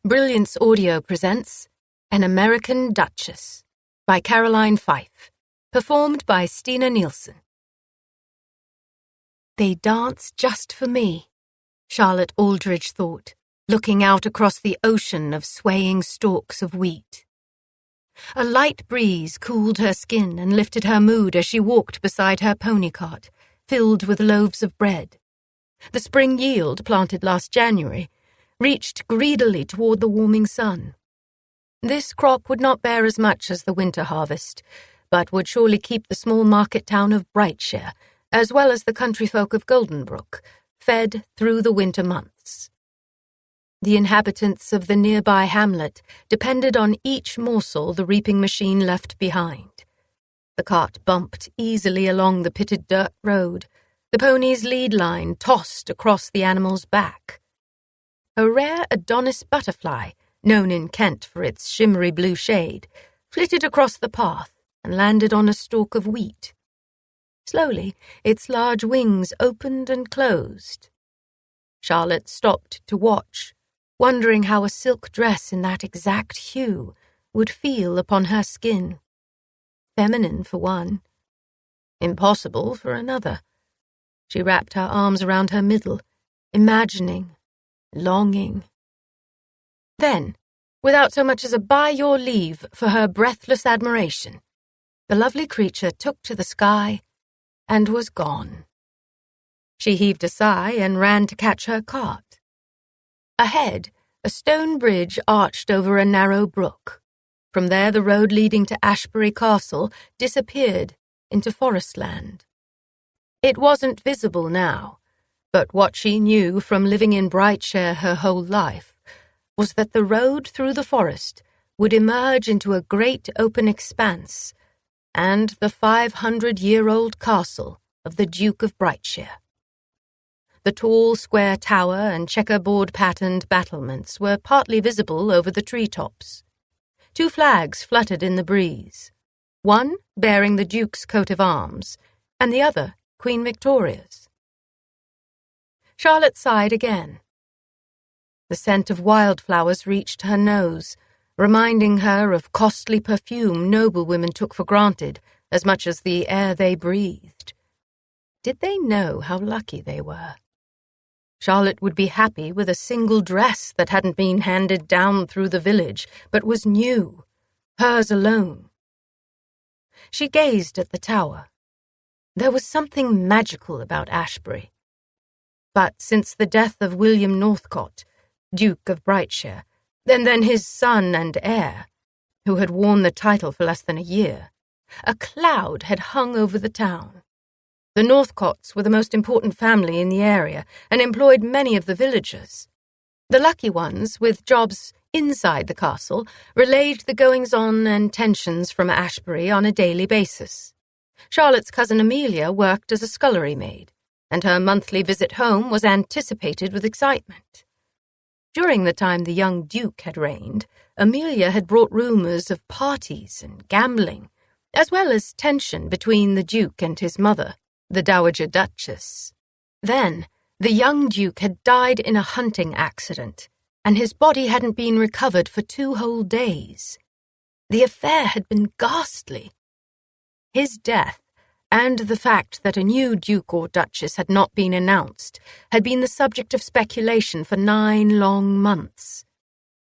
Brilliance Audio presents An American Duchess by Caroline Fyffe, performed by Stina Nielsen. They dance just for me, Charlotte Aldridge thought, looking out across the ocean of swaying stalks of wheat. A light breeze cooled her skin and lifted her mood as she walked beside her pony cart, filled with loaves of bread. The spring yield, planted last January, reached greedily toward the warming sun. This crop would not bear as much as the winter harvest, but would surely keep the small market town of Brightshire, as well as the country folk of Goldenbrook, fed through the winter months. The inhabitants of the nearby hamlet depended on each morsel the reaping machine left behind. The cart bumped easily along the pitted dirt road. The pony's lead line tossed across the animal's back. A rare Adonis butterfly, known in Kent for its shimmery blue shade, flitted across the path and landed on a stalk of wheat. Slowly, its large wings opened and closed. Charlotte stopped to watch, wondering how a silk dress in that exact hue would feel upon her skin. Feminine for one, impossible for another. She wrapped her arms around her middle, imagining, longing. Then, without so much as a by your leave for her breathless admiration, the lovely creature took to the sky and was gone. She heaved a sigh and ran to catch her cart. Ahead, a stone bridge arched over a narrow brook. From there, the road leading to Ashbury Castle disappeared into forest land. It wasn't visible now, but what she knew from living in Brightshire her whole life was that the road through the forest would emerge into a great open expanse and the 500-year-old castle of the Duke of Brightshire. The tall square tower and checkerboard-patterned battlements were partly visible over the treetops. 2 flags fluttered in the breeze, one bearing the Duke's coat of arms, and the other Queen Victoria's. Charlotte sighed again. The scent of wildflowers reached her nose, reminding her of costly perfume noblewomen took for granted as much as the air they breathed. Did they know how lucky they were? Charlotte would be happy with a single dress that hadn't been handed down through the village, but was new, hers alone. She gazed at the tower. There was something magical about Ashbury. But since the death of William Northcott, Duke of Brightshire, and then his son and heir, who had worn the title for less than a year, a cloud had hung over the town. The Northcotts were the most important family in the area and employed many of the villagers. The lucky ones, with jobs inside the castle, relayed the goings-on and tensions from Ashbury on a daily basis. Charlotte's cousin Amelia worked as a scullery maid, and her monthly visit home was anticipated with excitement. During the time the young Duke had reigned, Amelia had brought rumours of parties and gambling, as well as tension between the Duke and his mother, the Dowager Duchess. Then, the young Duke had died in a hunting accident, and his body hadn't been recovered for 2 whole days. The affair had been ghastly. His death, and the fact that a new Duke or Duchess had not been announced, had been the subject of speculation for 9 long months.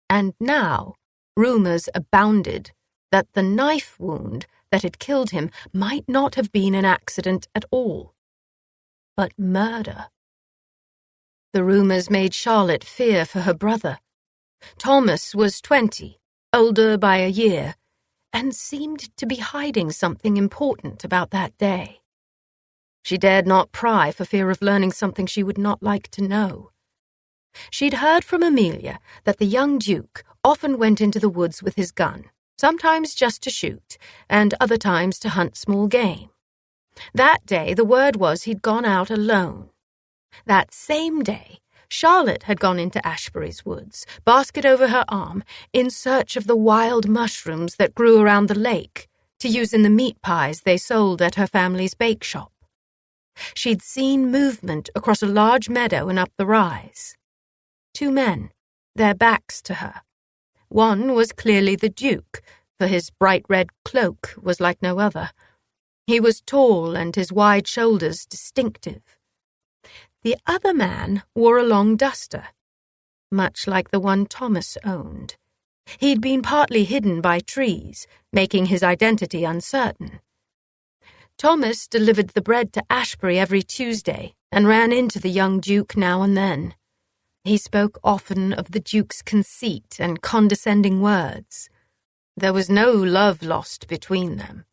And now, rumours abounded that the knife wound that had killed him might not have been an accident at all, but murder. The rumours made Charlotte fear for her brother. Thomas was 20, older by a year, and seemed to be hiding something important about that day. She dared not pry for fear of learning something she would not like to know. She'd heard from Amelia that the young Duke often went into the woods with his gun, sometimes just to shoot, and other times to hunt small game. That day, the word was he'd gone out alone. That same day, Charlotte had gone into Ashbury's woods, basket over her arm, in search of the wild mushrooms that grew around the lake, to use in the meat pies they sold at her family's bake shop. She'd seen movement across a large meadow and up the rise. 2 men, their backs to her, One was clearly the Duke, for his bright red cloak was like no other. He was tall and his wide shoulders distinctive. The other man wore a long duster, much like the one Thomas owned. He'd been partly hidden by trees, making his identity uncertain. Thomas delivered the bread to Ashbury every Tuesday and ran into the young Duke now and then. He spoke often of the Duke's conceit and condescending words. There was no love lost between them.